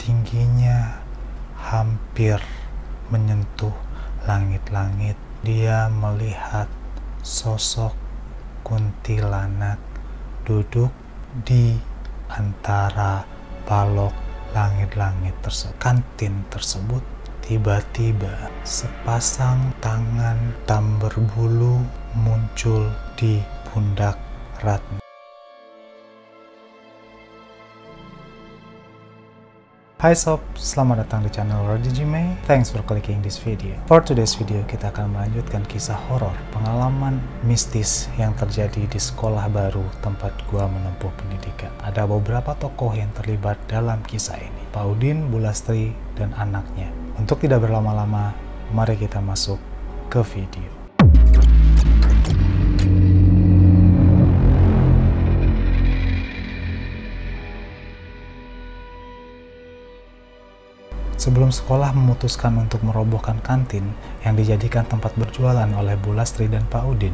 tingginya hampir menyentuh langit-langit. Dia melihat sosok kuntilanak duduk di antara balok langit-langit tersebut. Kantin tersebut tiba-tiba sepasang tangan hitam berbulu muncul di pundak Ratna. Hai sob, selamat datang di channel Rodijime. Thanks for clicking this video. For today's video, kita akan melanjutkan kisah horor, pengalaman mistis yang terjadi di sekolah baru tempat gua menempuh pendidikan. Ada beberapa tokoh yang terlibat dalam kisah ini, Pak Udin, Bu Lastri, dan anaknya. Untuk tidak berlama-lama, mari kita masuk ke video. Sebelum sekolah memutuskan untuk merobohkan kantin yang dijadikan tempat berjualan oleh Bu Lastri dan Pak Udin,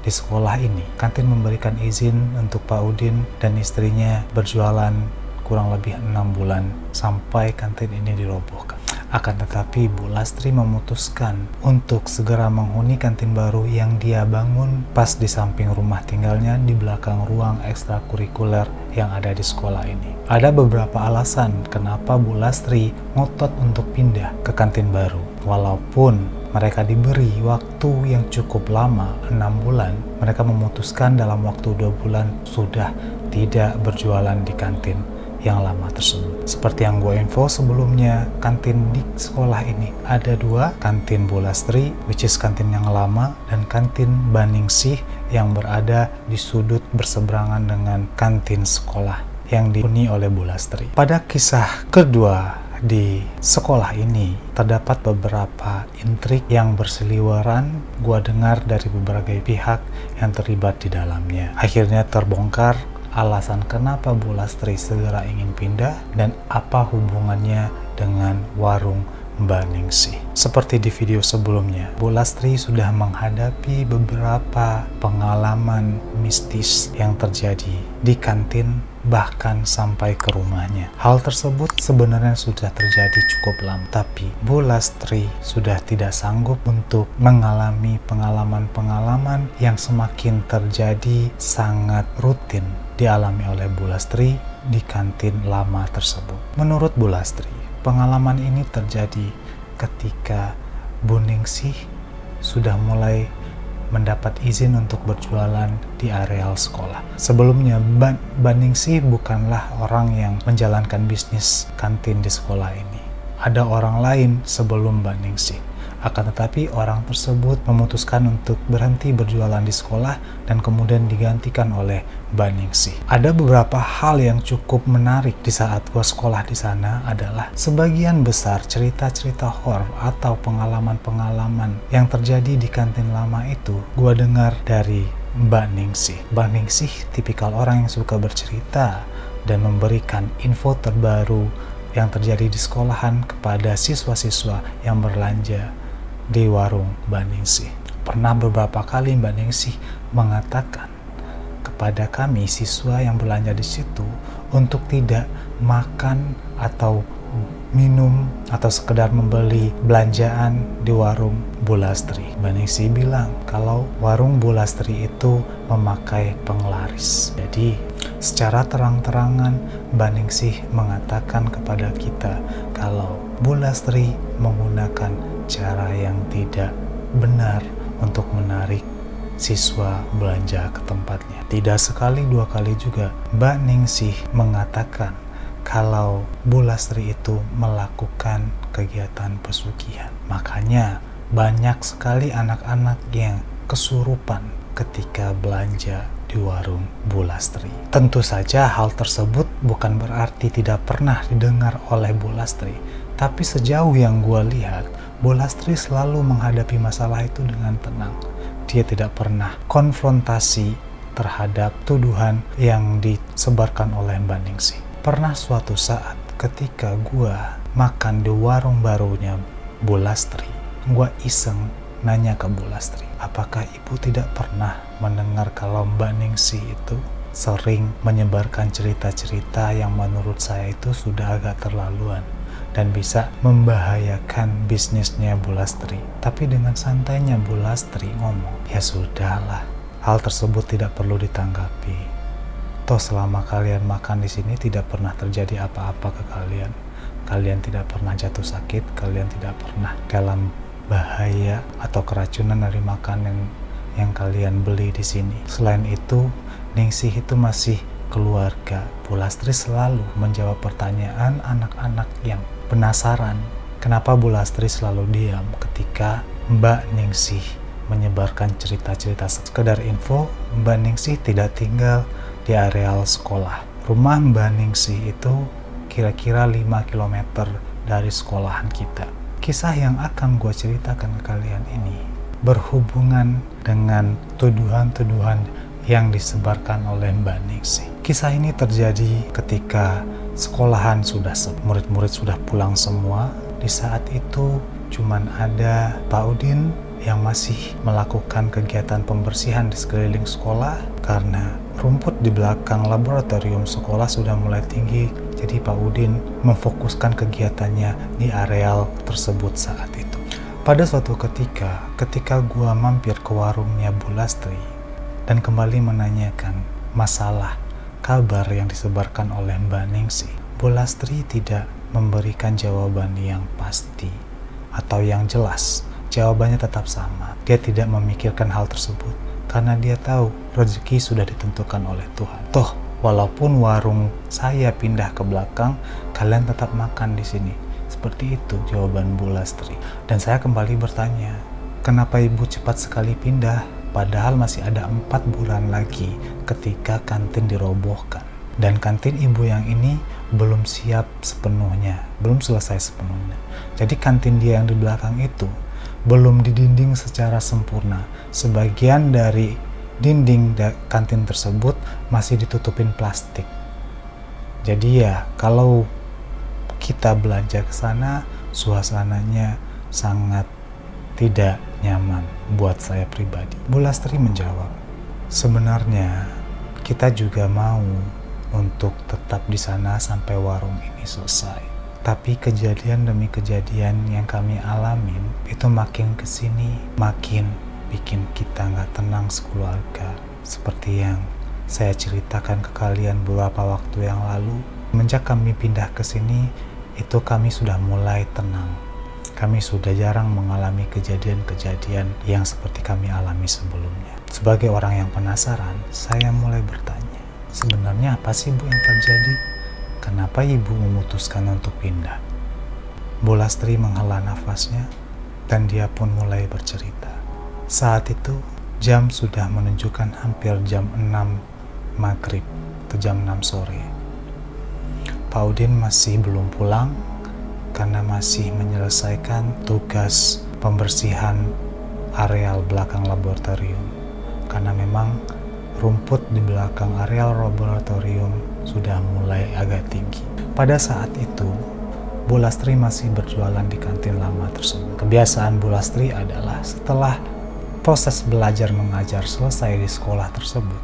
di sekolah ini, kantin memberikan izin untuk Pak Udin dan istrinya berjualan kurang lebih 6 bulan sampai kantin ini dirobohkan. Akan tetapi Bu Lastri memutuskan untuk segera menghuni kantin baru yang dia bangun pas di samping rumah tinggalnya di belakang ruang ekstrakurikuler yang ada di sekolah ini. Ada beberapa alasan kenapa Bu Lastri ngotot untuk pindah ke kantin baru. Walaupun mereka diberi waktu yang cukup lama, 6 bulan, mereka memutuskan dalam waktu 2 bulan sudah tidak berjualan di kantin yang lama tersebut. Seperti yang gue info sebelumnya, kantin di sekolah ini ada 2, kantin Bu Lastri, which is kantin yang lama, dan kantin Baningsih yang berada di sudut berseberangan dengan kantin sekolah yang dihuni oleh Bu Lastri. Pada kisah kedua di sekolah ini, terdapat beberapa intrik yang berseliweran gua dengar dari berbagai pihak yang terlibat di dalamnya. Akhirnya terbongkar alasan kenapa Bu Lastri segera ingin pindah dan apa hubungannya dengan warung Mbak Ningsih. Seperti di video sebelumnya, Bu Lastri sudah menghadapi beberapa pengalaman mistis yang terjadi di kantin, bahkan sampai ke rumahnya. Hal tersebut sebenarnya sudah terjadi cukup lama, tapi Bu Lastri sudah tidak sanggup untuk mengalami pengalaman-pengalaman yang semakin terjadi sangat rutin dialami oleh Bu Lastri di kantin lama tersebut. Menurut Bu Lastri, pengalaman ini terjadi ketika Bu Ningsih sudah mulai mendapat izin untuk berjualan di areal sekolah. Sebelumnya, Mbak Ningsih bukanlah orang yang menjalankan bisnis kantin di sekolah ini. Ada orang lain sebelum Mbak Ningsih. Akan tetapi orang tersebut memutuskan untuk berhenti berjualan di sekolah dan kemudian digantikan oleh Mbak Ningsih. Ada beberapa hal yang cukup menarik di saat gua sekolah di sana adalah sebagian besar cerita-cerita horor atau pengalaman-pengalaman yang terjadi di kantin lama itu gua dengar dari Mbak Ningsih. Mbak Ningsih tipikal orang yang suka bercerita dan memberikan info terbaru yang terjadi di sekolahan kepada siswa-siswa yang berlanja di warung Mbak Ningsih. Pernah beberapa kali Mbak Ningsih mengatakan kepada kami siswa yang belanja di situ untuk tidak makan atau minum atau sekedar membeli belanjaan di warung Bu Lastri. Mbak Ningsih bilang kalau warung Bu Lastri itu memakai penglaris. Jadi secara terang-terangan Mbak Ningsih mengatakan kepada kita kalau Bu Lastri menggunakan cara yang tidak benar untuk menarik siswa belanja ke tempatnya. Tidak sekali dua kali juga Mbak Ningsih mengatakan kalau Bu Lastri itu melakukan kegiatan pesugihan. Makanya banyak sekali anak-anak yang kesurupan ketika belanja di warung Bu Lastri. Tentu saja hal tersebut bukan berarti tidak pernah didengar oleh Bu Lastri, tapi sejauh yang gue lihat, Bu Lastri selalu menghadapi masalah itu dengan tenang. Dia tidak pernah konfrontasi terhadap tuduhan yang disebarkan oleh Mbak Ningsih. Pernah suatu saat ketika gue makan di warung barunya Bu Lastri, gue iseng nanya ke Bu Lastri, apakah ibu tidak pernah mendengar kalau Mbak Ningsih itu sering menyebarkan cerita-cerita yang menurut saya itu sudah agak terlaluan dan bisa membahayakan bisnisnya Bu Lastri. Tapi dengan santainya Bu Lastri ngomong, ya sudahlah, hal tersebut tidak perlu ditanggapi. Toh selama kalian makan di sini tidak pernah terjadi apa-apa ke kalian. Kalian tidak pernah jatuh sakit, kalian tidak pernah dalam bahaya atau keracunan dari makanan yang kalian beli di sini. Selain itu, Ningsih itu masih keluarga. Bu Lastri selalu menjawab pertanyaan anak-anak yang penasaran. Kenapa Bu Lastri selalu diam ketika Mbak Ningsih menyebarkan cerita-cerita? Sekedar info, Mbak Ningsih tidak tinggal di areal sekolah. Rumah Mbak Ningsih itu kira-kira 5 km dari sekolahan kita. Kisah yang akan gue ceritakan ke kalian ini berhubungan dengan tuduhan-tuduhan yang disebarkan oleh Mbak Ningsih. Kisah ini terjadi ketika sekolahan sudah murid-murid sudah pulang semua. Di saat itu cuman ada Pak Udin yang masih melakukan kegiatan pembersihan di sekeliling sekolah karena rumput di belakang laboratorium sekolah sudah mulai tinggi. Jadi Pak Udin memfokuskan kegiatannya di areal tersebut saat itu. Pada suatu ketika gua mampir ke warungnya Bu Lastri dan kembali menanyakan masalah kabar yang disebarkan oleh Mbak Ningsih, Bu Lastri tidak memberikan jawaban yang pasti atau yang jelas. Jawabannya tetap sama. Dia tidak memikirkan hal tersebut karena dia tahu rezeki sudah ditentukan oleh Tuhan. Toh, walaupun warung saya pindah ke belakang, kalian tetap makan di sini. Seperti itu jawaban Bu Lastri. Dan saya kembali bertanya, kenapa ibu cepat sekali pindah? Padahal masih ada 4 bulan lagi ketika kantin dirobohkan. Dan kantin ibu yang ini belum siap sepenuhnya, belum selesai sepenuhnya. Jadi kantin dia yang di belakang itu belum didinding secara sempurna. Sebagian dari dinding kantin tersebut masih ditutupin plastik. Jadi ya, kalau kita belanja ke sana, suasananya sangat tidak nyaman buat saya pribadi. Bu Lastri menjawab, sebenarnya kita juga mau untuk tetap di sana sampai warung ini selesai. Tapi kejadian demi kejadian yang kami alamin itu makin kesini makin bikin kita nggak tenang sekeluarga. Seperti yang saya ceritakan ke kalian beberapa waktu yang lalu, semenjak kami pindah ke sini itu kami sudah mulai tenang. Kami sudah jarang mengalami kejadian-kejadian yang seperti kami alami sebelumnya. Sebagai orang yang penasaran, saya mulai bertanya, sebenarnya apa sih Bu yang terjadi? Kenapa ibu memutuskan untuk pindah? Bu Lastri menghela nafasnya dan dia pun mulai bercerita. Saat itu jam sudah menunjukkan hampir jam 6 maghrib atau jam 6 sore. Pak Udin masih belum pulang karena masih menyelesaikan tugas pembersihan areal belakang laboratorium. Karena memang rumput di belakang areal laboratorium sudah mulai agak tinggi. Pada saat itu, Bu Lastri masih berjualan di kantin lama tersebut. Kebiasaan Bu Lastri adalah setelah proses belajar mengajar selesai di sekolah tersebut,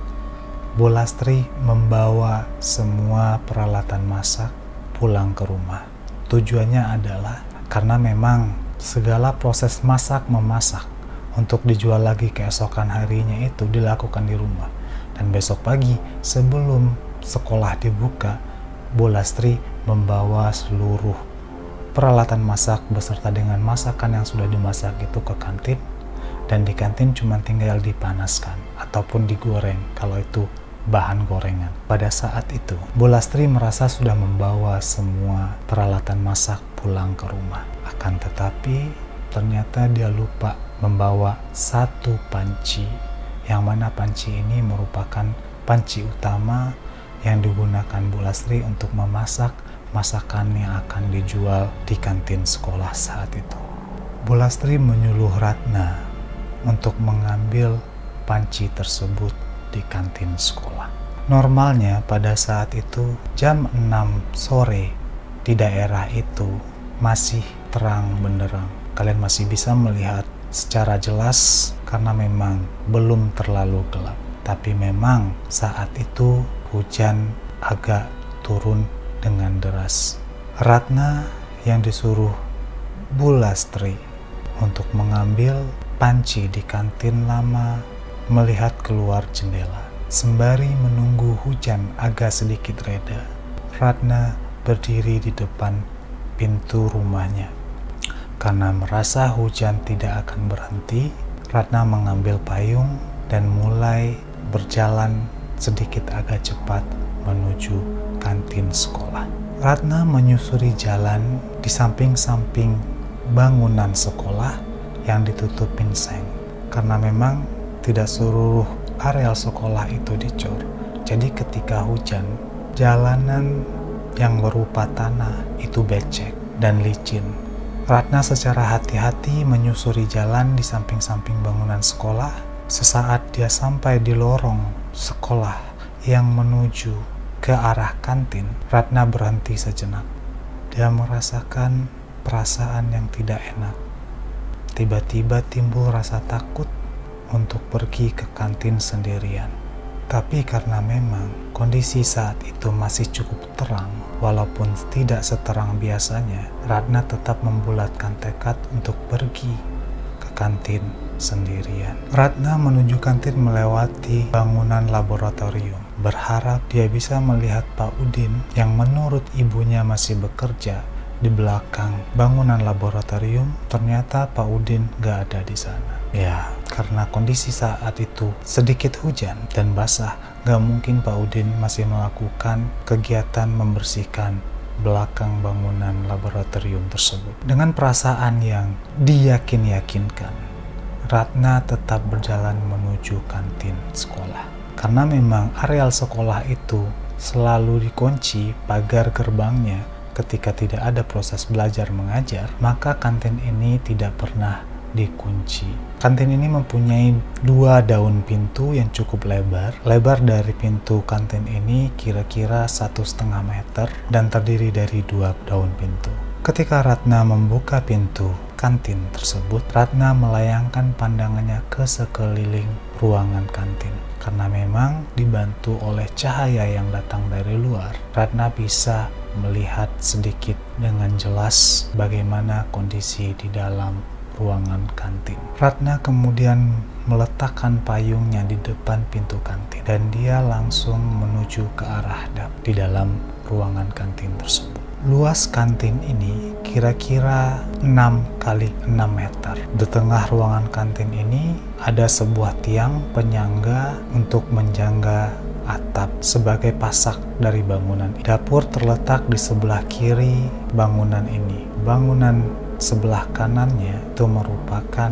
Bu Lastri membawa semua peralatan masak pulang ke rumah. Tujuannya adalah karena memang segala proses masak-memasak untuk dijual lagi keesokan harinya itu dilakukan di rumah. Dan besok pagi sebelum sekolah dibuka, Bu Lastri membawa seluruh peralatan masak beserta dengan masakan yang sudah dimasak itu ke kantin. Dan di kantin cuma tinggal dipanaskan ataupun digoreng kalau itu bahan gorengan. Pada saat itu, Bu Lastri merasa sudah membawa semua peralatan masak pulang ke rumah. Akan tetapi, ternyata dia lupa membawa satu panci, yang mana panci ini merupakan panci utama yang digunakan Bu Lastri untuk memasak masakan yang akan dijual di kantin sekolah saat itu. Bu Lastri menyuruh Ratna untuk mengambil panci tersebut di kantin sekolah. Normalnya pada saat itu jam 6 sore di daerah itu masih terang benderang. Kalian masih bisa melihat secara jelas karena memang belum terlalu gelap. Tapi memang saat itu hujan agak turun dengan deras. Ratna yang disuruh Bu Lastri untuk mengambil panci di kantin lama melihat keluar jendela. Sembari menunggu hujan agak sedikit reda, Ratna berdiri di depan pintu rumahnya. Karena merasa hujan tidak akan berhenti, Ratna mengambil payung dan mulai berjalan sedikit agak cepat menuju kantin sekolah. Ratna menyusuri jalan di samping-samping bangunan sekolah yang ditutupin seng. Karena memang tidak seluruh areal sekolah itu dicor. Jadi ketika hujan, jalanan yang berupa tanah itu becek dan licin. Ratna secara hati-hati menyusuri jalan di samping-samping bangunan sekolah. Sesaat dia sampai di lorong sekolah yang menuju ke arah kantin, Ratna berhenti sejenak. Dia merasakan perasaan yang tidak enak. Tiba-tiba timbul rasa takut untuk pergi ke kantin sendirian. Tapi karena memang kondisi saat itu masih cukup terang, walaupun tidak seterang biasanya, Ratna tetap membulatkan tekad untuk pergi ke kantin sendirian. Ratna menuju kantin melewati bangunan laboratorium, berharap dia bisa melihat Pak Udin yang menurut ibunya masih bekerja di belakang bangunan laboratorium. Ternyata Pak Udin gak ada di sana. Ya, karena kondisi saat itu sedikit hujan dan basah, gak mungkin Pak Udin masih melakukan kegiatan membersihkan belakang bangunan laboratorium tersebut. Dengan perasaan yang diyakinkan, Ratna tetap berjalan menuju kantin sekolah. Karena memang areal sekolah itu selalu dikunci pagar gerbangnya ketika tidak ada proses belajar mengajar, maka kantin ini tidak pernah dikunci. Kantin ini mempunyai 2 daun pintu yang cukup lebar. Lebar dari pintu kantin ini kira-kira 1,5 meter dan terdiri dari 2 daun pintu. Ketika Ratna membuka pintu kantin tersebut, Ratna melayangkan pandangannya ke sekeliling ruangan kantin. Karena memang dibantu oleh cahaya yang datang dari luar, Ratna bisa melihat sedikit dengan jelas bagaimana kondisi di dalam ruangan kantin. Ratna kemudian meletakkan payungnya di depan pintu kantin dan dia langsung menuju ke arah dap di dalam ruangan kantin tersebut. Luas kantin ini kira-kira 6 kali 6 meter. Di tengah ruangan kantin ini ada sebuah tiang penyangga untuk menjangga atap sebagai pasak dari bangunan. Dapur terletak di sebelah kiri bangunan ini. Bangunan sebelah kanannya itu merupakan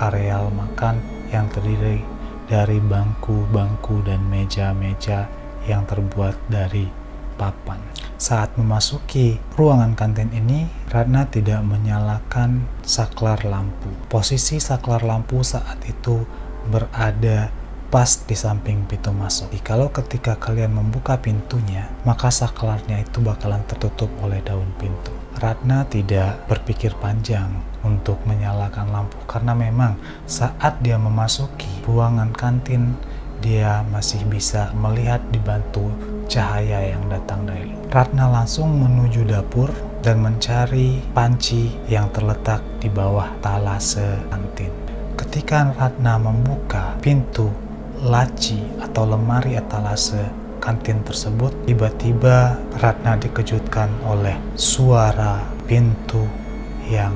areal makan yang terdiri dari bangku-bangku dan meja-meja yang terbuat dari papan. Saat memasuki ruangan kantin ini, Ratna tidak menyalakan saklar lampu. Posisi saklar lampu saat itu berada pas di samping pintu masuk. Kalau ketika kalian membuka pintunya, maka saklarnya itu bakalan tertutup oleh daun pintu. Ratna tidak berpikir panjang untuk menyalakan lampu karena memang saat dia memasuki ruangan kantin, dia masih bisa melihat dibantu cahaya yang datang dari luar. Ratna langsung menuju dapur dan mencari panci yang terletak di bawah talase kantin. Ketika Ratna membuka pintu laci atau lemari etalase kantin tersebut, tiba-tiba Ratna dikejutkan oleh suara pintu yang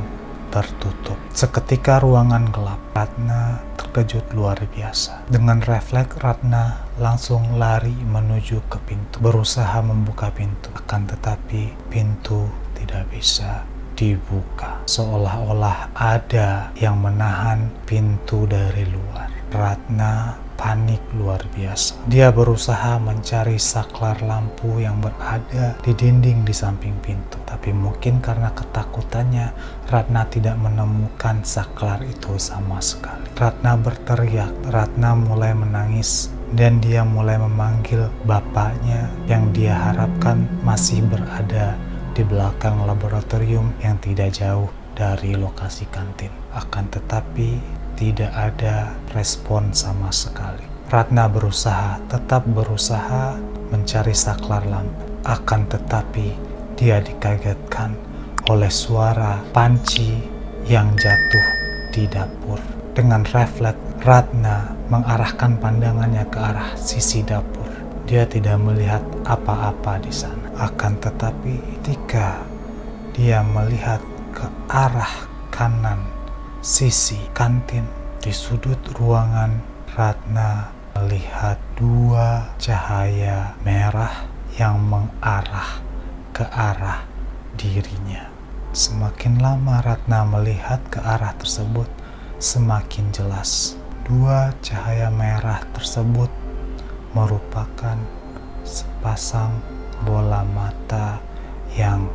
tertutup. Seketika ruangan gelap. Ratna terkejut luar biasa. Dengan refleks, Ratna langsung lari menuju ke pintu, berusaha membuka pintu. Akan tetapi pintu tidak bisa dibuka. Seolah-olah ada yang menahan pintu dari luar. Ratna panik luar biasa. Dia berusaha mencari saklar lampu yang berada di dinding di samping pintu. Tapi mungkin karena ketakutannya, Ratna tidak menemukan saklar itu sama sekali. Ratna berteriak, Ratna mulai menangis, dan dia mulai memanggil bapaknya yang dia harapkan masih berada di belakang laboratorium yang tidak jauh dari lokasi kantin. Akan tetapi tidak ada respon sama sekali. Ratna tetap berusaha mencari saklar lampu. Akan tetapi dia dikagetkan oleh suara panci yang jatuh di dapur. Dengan refleks, Ratna mengarahkan pandangannya ke arah sisi dapur. Dia tidak melihat apa-apa di sana. Akan tetapi ketika dia melihat ke arah kanan sisi kantin, di sudut ruangan, Ratna melihat dua cahaya merah yang mengarah ke arah dirinya. Semakin lama Ratna melihat ke arah tersebut, semakin jelas. Dua cahaya merah tersebut merupakan sepasang bola mata yang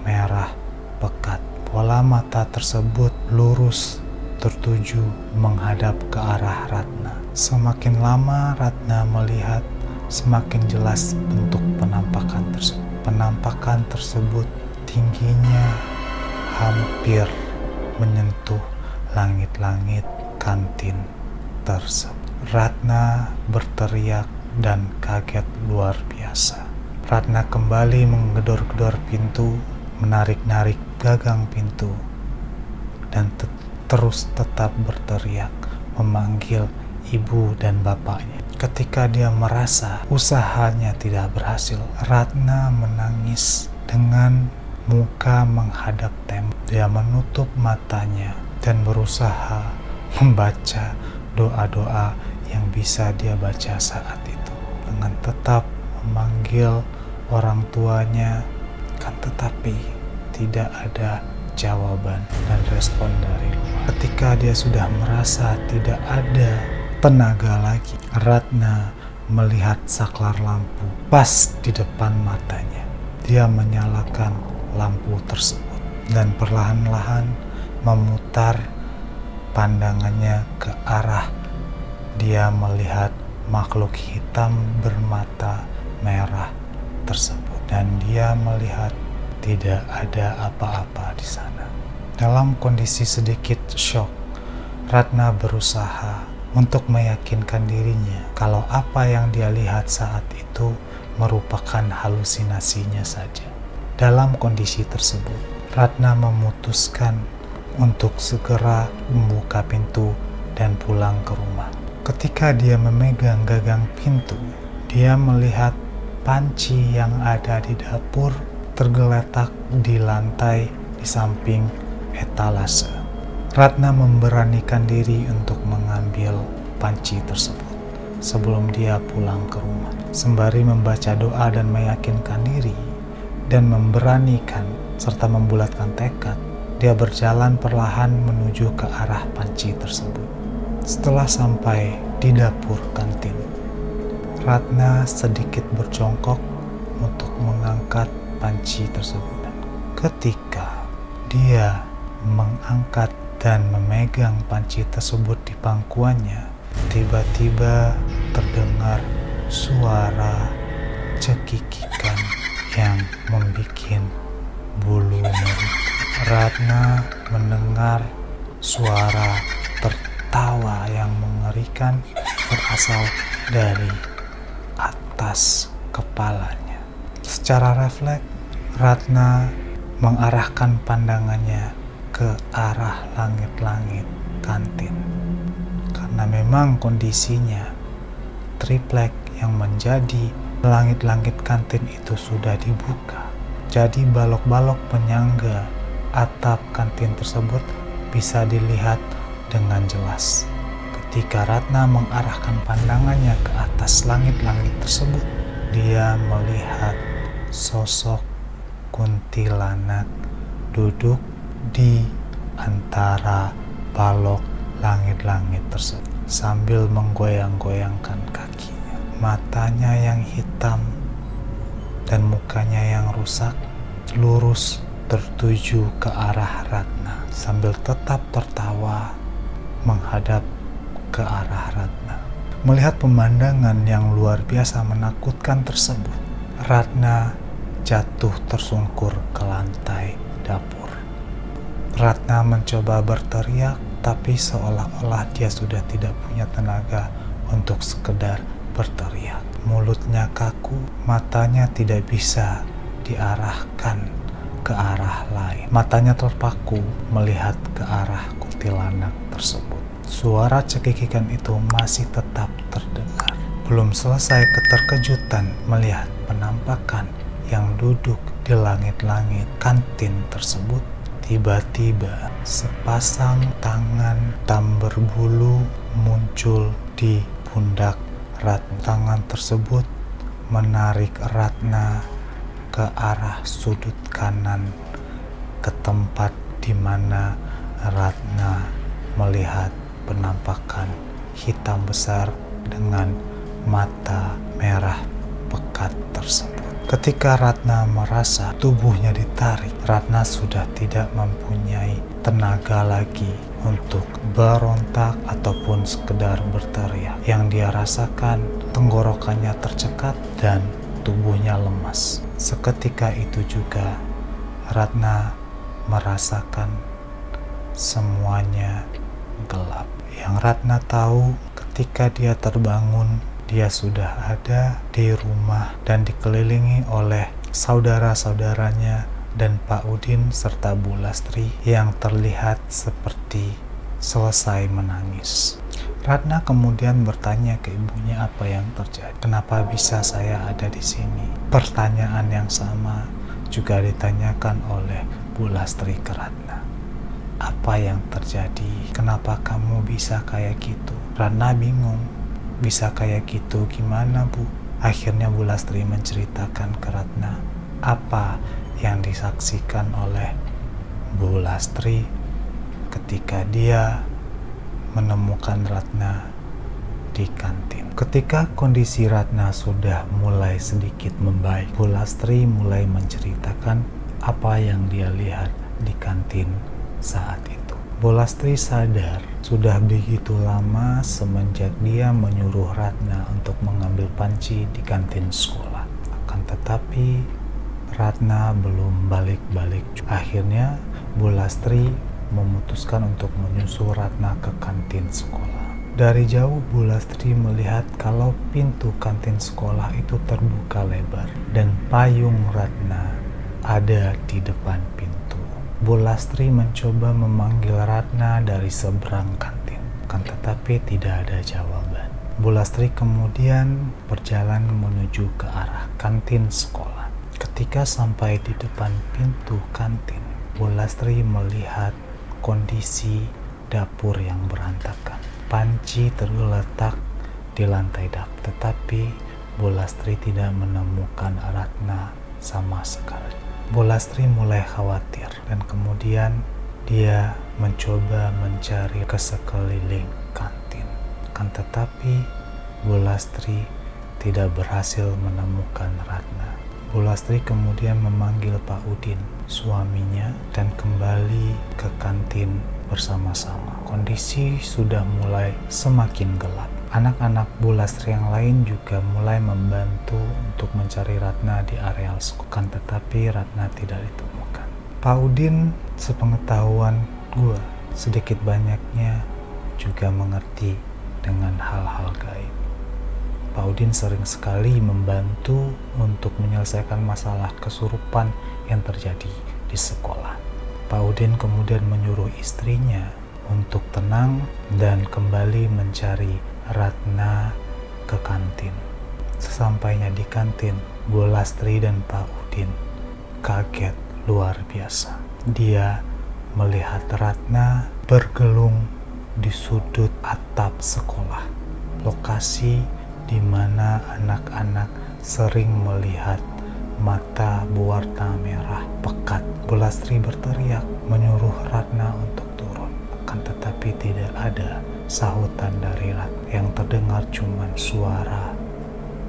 merah pekat. Bola mata tersebut lurus tertuju menghadap ke arah Ratna. Semakin lama Ratna melihat, semakin jelas bentuk penampakan tersebut. Penampakan tersebut tingginya hampir menyentuh langit-langit kantin tersebut. Ratna berteriak dan kaget luar biasa. Ratna kembali menggedor-gedor pintu, menarik-narik gagang pintu, dan terus tetap berteriak, memanggil ibu dan bapaknya. Ketika dia merasa usahanya tidak berhasil, Ratna menangis dengan muka menghadap tembok. Dia menutup matanya dan berusaha membaca doa-doa yang bisa dia baca saat itu. Dengan tetap memanggil orang tuanya, kan tetapi tidak ada jawaban dan respon dari luar. Ketika dia sudah merasa tidak ada tenaga lagi, Ratna melihat saklar lampu pas di depan matanya. Dia menyalakan lampu tersebut dan perlahan-lahan memutar pandangannya ke arah dia melihat makhluk hitam bermata merah tersebut, dan dia melihat tidak ada apa-apa di sana. Dalam kondisi sedikit syok, Ratna berusaha untuk meyakinkan dirinya kalau apa yang dia lihat saat itu merupakan halusinasinya saja. Dalam kondisi tersebut, Ratna memutuskan untuk segera membuka pintu dan pulang ke rumah. Ketika dia memegang gagang pintu, dia melihat panci yang ada di dapur tergeletak di lantai di samping etalase. Ratna memberanikan diri untuk mengambil panci tersebut sebelum dia pulang ke rumah. Sembari membaca doa dan meyakinkan diri dan memberanikan serta membulatkan tekad, dia berjalan perlahan menuju ke arah panci tersebut. Setelah sampai di dapur kantin, Ratna sedikit berjongkok untuk mengangkat panci tersebut. Ketika dia mengangkat dan memegang panci tersebut di pangkuannya, tiba-tiba terdengar suara cekikikan yang membuat bulu merah. Ratna mendengar suara tertawa yang mengerikan berasal dari atas kepalanya. Secara refleks, Ratna mengarahkan pandangannya ke arah langit-langit kantin. Karena memang kondisinya triplek yang menjadi langit-langit kantin itu sudah dibuka. Jadi balok-balok penyangga atap kantin tersebut bisa dilihat dengan jelas. Ketika Ratna mengarahkan pandangannya ke atas langit-langit tersebut, dia melihat sosok kuntilanak duduk di antara balok langit-langit tersebut sambil menggoyang-goyangkan kakinya. Matanya yang hitam dan mukanya yang rusak lurus tertuju ke arah Ratna sambil tetap tertawa menghadap ke arah Ratna. Melihat pemandangan yang luar biasa menakutkan tersebut, Ratna jatuh tersungkur ke lantai dapur. Ratna mencoba berteriak, tapi seolah-olah dia sudah tidak punya tenaga untuk sekedar berteriak. Mulutnya kaku, matanya tidak bisa diarahkan ke arah lain. Matanya terpaku melihat ke arah kuntilanak tersebut. Suara cekikikan itu masih tetap terdengar. Belum selesai keterkejutan melihat penampakan yang duduk di langit-langit kantin tersebut, tiba-tiba sepasang tangan hitam berbulu muncul di pundak Ratna. Tangan tersebut menarik Ratna ke arah sudut kanan, ke tempat di mana Ratna melihat penampakan hitam besar dengan mata merah pekat tersebut. Ketika Ratna merasa tubuhnya ditarik, Ratna sudah tidak mempunyai tenaga lagi untuk berontak ataupun sekedar berteriak. Yang dia rasakan, tenggorokannya tercekat dan tubuhnya lemas. Seketika itu juga Ratna merasakan semuanya gelap. Yang Ratna tahu, ketika dia terbangun, dia sudah ada di rumah dan dikelilingi oleh saudara-saudaranya dan Pak Udin serta Bu Lastri yang terlihat seperti selesai menangis. Ratna kemudian bertanya ke ibunya apa yang terjadi. Kenapa bisa saya ada di sini? Pertanyaan yang sama juga ditanyakan oleh Bu Lastri ke Ratna. Apa yang terjadi? Kenapa kamu bisa kayak gitu? Ratna bingung. Bisa kayak gitu gimana, Bu? Akhirnya Bu Lastri menceritakan ke Ratna apa yang disaksikan oleh Bu Lastri ketika dia menemukan Ratna di kantin. Ketika kondisi Ratna sudah mulai sedikit membaik, Bu Lastri mulai menceritakan apa yang dia lihat di kantin saat itu. Bu Lastri sadar sudah begitu lama semenjak dia menyuruh Ratna untuk mengambil panci di kantin sekolah. Akan tetapi Ratna belum balik-balik. Akhirnya Bu Lastri memutuskan untuk menyusul Ratna ke kantin sekolah. Dari jauh Bu Lastri melihat kalau pintu kantin sekolah itu terbuka lebar dan payung Ratna ada di depan pintu. Bu Lastri mencoba memanggil Ratna dari seberang kantin, kan tetapi tidak ada jawaban. Bu Lastri kemudian berjalan menuju ke arah kantin sekolah. Ketika sampai di depan pintu kantin, Bu Lastri melihat kondisi dapur yang berantakan. Panci tergeletak di lantai dapur, tetapi Bu Lastri tidak menemukan Ratna sama sekali. Bu Lastri mulai khawatir dan kemudian dia mencoba mencari ke sekeliling kantin. Kan tetapi Bu Lastri tidak berhasil menemukan Ratna. Bu Lastri kemudian memanggil Pak Udin, suaminya, dan kembali ke kantin bersama-sama. Kondisi sudah mulai semakin gelap. Anak-anak Bu Lastri yang lain juga mulai membantu untuk mencari Ratna di areal sekolah, tetapi Ratna tidak ditemukan. Pak Udin, sepengetahuan gue, sedikit banyaknya juga mengerti dengan hal-hal gaib. Pak Udin sering sekali membantu untuk menyelesaikan masalah kesurupan yang terjadi di sekolah. Pak Udin kemudian menyuruh istrinya untuk tenang dan kembali mencari Ratna ke kantin. Sesampainya di kantin, Bu Lastri dan Pak Udin kaget luar biasa. Dia melihat Ratna bergelung di sudut atap sekolah, lokasi di mana anak-anak sering melihat mata berwarna merah pekat. Bu Lastri berteriak menyuruh Ratna untuk turun, akan tetapi tidak ada sahutan dari Ratna. Yang terdengar cuma suara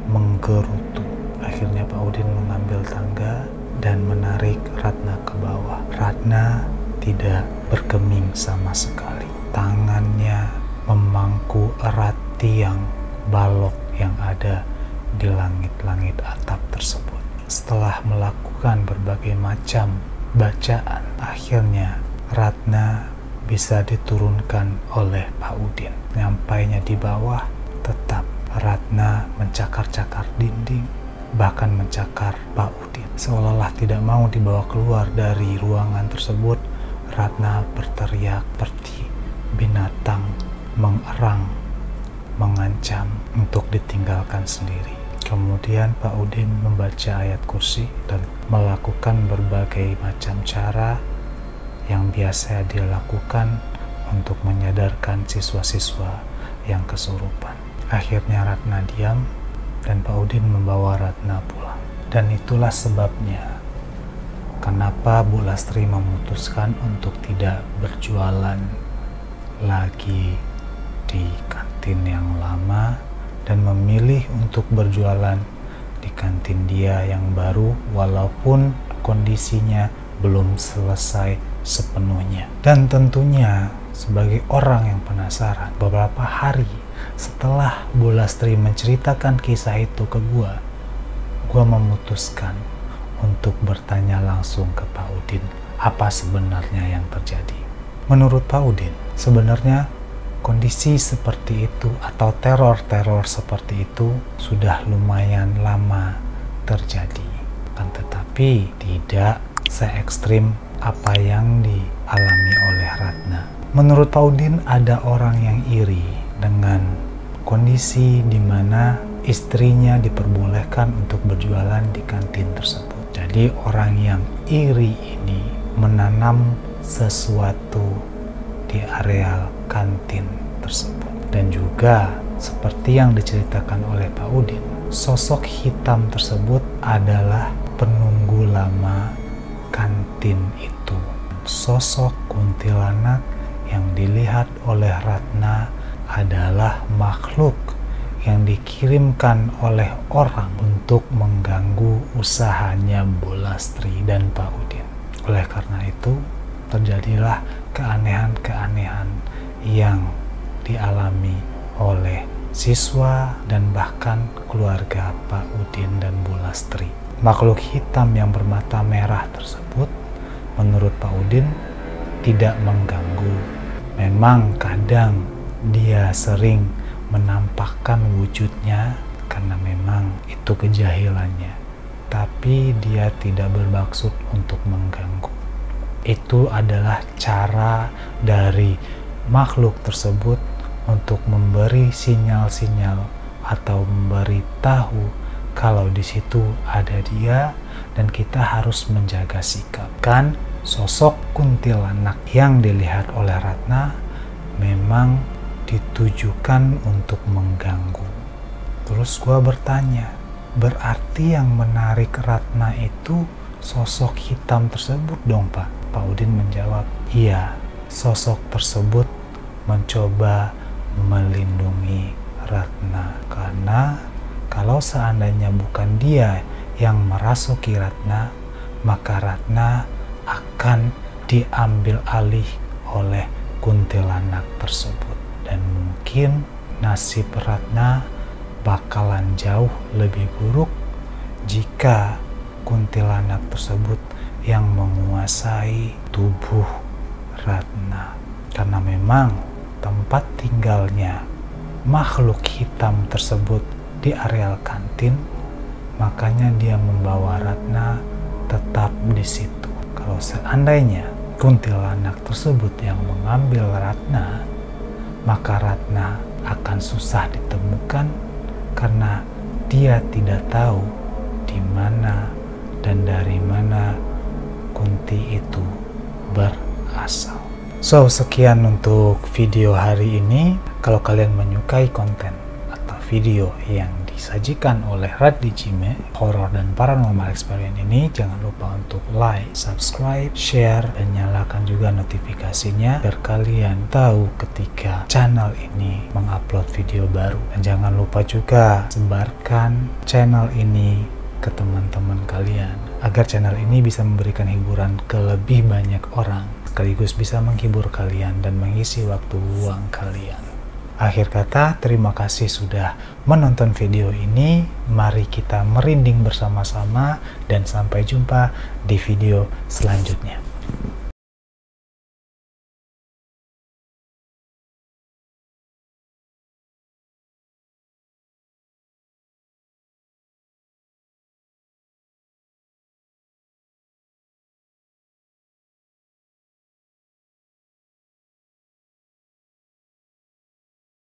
menggerutu. Akhirnya Pak Udin mengambil tangga dan menarik Ratna ke bawah. Ratna tidak bergeming sama sekali. Tangannya memangku erat tiang balok yang ada di langit-langit atap tersebut. Setelah melakukan berbagai macam bacaan, akhirnya Ratna bisa diturunkan oleh Pak Udin. Nyampainya di bawah, tetap Ratna mencakar-cakar dinding, bahkan mencakar Pak Udin. Seolah-olah tidak mau dibawa keluar dari ruangan tersebut, Ratna berteriak seperti binatang mengerang, mengancam untuk ditinggalkan sendiri. Kemudian Pak Udin membaca ayat kursi dan melakukan berbagai macam cara yang biasa dia lakukan untuk menyadarkan siswa-siswa yang kesurupan. Akhirnya Ratna diam dan Pak Udin membawa Ratna pulang. Dan itulah sebabnya kenapa Bu Lastri memutuskan untuk tidak berjualan lagi di kantin yang lama dan memilih untuk berjualan di kantin dia yang baru, walaupun kondisinya belum selesai sepenuhnya. Dan tentunya sebagai orang yang penasaran, beberapa hari setelah Bu Lastri menceritakan kisah itu ke gua memutuskan untuk bertanya langsung ke Pak Udin apa sebenarnya yang terjadi. Menurut Pak Udin, sebenarnya kondisi seperti itu atau teror-teror seperti itu sudah lumayan lama terjadi, kan tetapi tidak se-ekstrim apa yang dialami oleh Ratna. Menurut Pak Udin, ada orang yang iri dengan kondisi di mana istrinya diperbolehkan untuk berjualan di kantin tersebut. Jadi orang yang iri ini menanam sesuatu di areal kantin tersebut. Dan juga seperti yang diceritakan oleh Pak Udin, sosok hitam tersebut adalah penunggu lama kantin itu. Sosok kuntilanak yang dilihat oleh Ratna adalah makhluk yang dikirimkan oleh orang untuk mengganggu usahanya Bu Lastri dan Pak Udin. Oleh karena itu, terjadilah keanehan-keanehan yang dialami oleh siswa dan bahkan keluarga Pak Udin dan Bu Lastri. Makhluk hitam yang bermata merah tersebut, menurut Pak Udin, tidak mengganggu. Memang kadang dia sering menampakkan wujudnya karena memang itu kejahilannya, tapi dia tidak bermaksud untuk mengganggu. Itu adalah cara dari makhluk tersebut untuk memberi sinyal-sinyal atau memberitahu kalau di situ ada dia dan kita harus menjaga sikap. Kan sosok kuntilanak yang dilihat oleh Ratna memang ditujukan untuk mengganggu. Terus gua bertanya, berarti yang menarik Ratna itu sosok hitam tersebut dong Pak? Pak Udin menjawab, iya, sosok tersebut mencoba melindungi Ratna. Karena kalau seandainya bukan dia yang merasuki Ratna, maka Ratna akan diambil alih oleh kuntilanak tersebut. Dan mungkin nasib Ratna bakalan jauh lebih buruk jika kuntilanak tersebut yang menguasai tubuh Ratna. Karena memang tempat tinggalnya makhluk hitam tersebut di areal kantin, makanya dia membawa Ratna tetap di situ. Kalau seandainya kuntilanak tersebut yang mengambil Ratna, maka Ratna akan susah ditemukan karena dia tidak tahu di mana dan dari mana Kunti itu berasal. So, sekian untuk video hari ini. Kalau kalian menyukai konten atau video yang disajikan oleh Radli Jime, horror dan paranormal experience ini, jangan lupa untuk like, subscribe, share, dan nyalakan juga notifikasinya biar kalian tahu ketika channel ini mengupload video baru. Dan jangan lupa juga sebarkan channel ini ke teman-teman kalian agar channel ini bisa memberikan hiburan ke lebih banyak orang, sekaligus bisa menghibur kalian dan mengisi waktu luang kalian. Akhir kata, terima kasih sudah menonton video ini. Mari kita merinding bersama-sama dan sampai jumpa di video selanjutnya.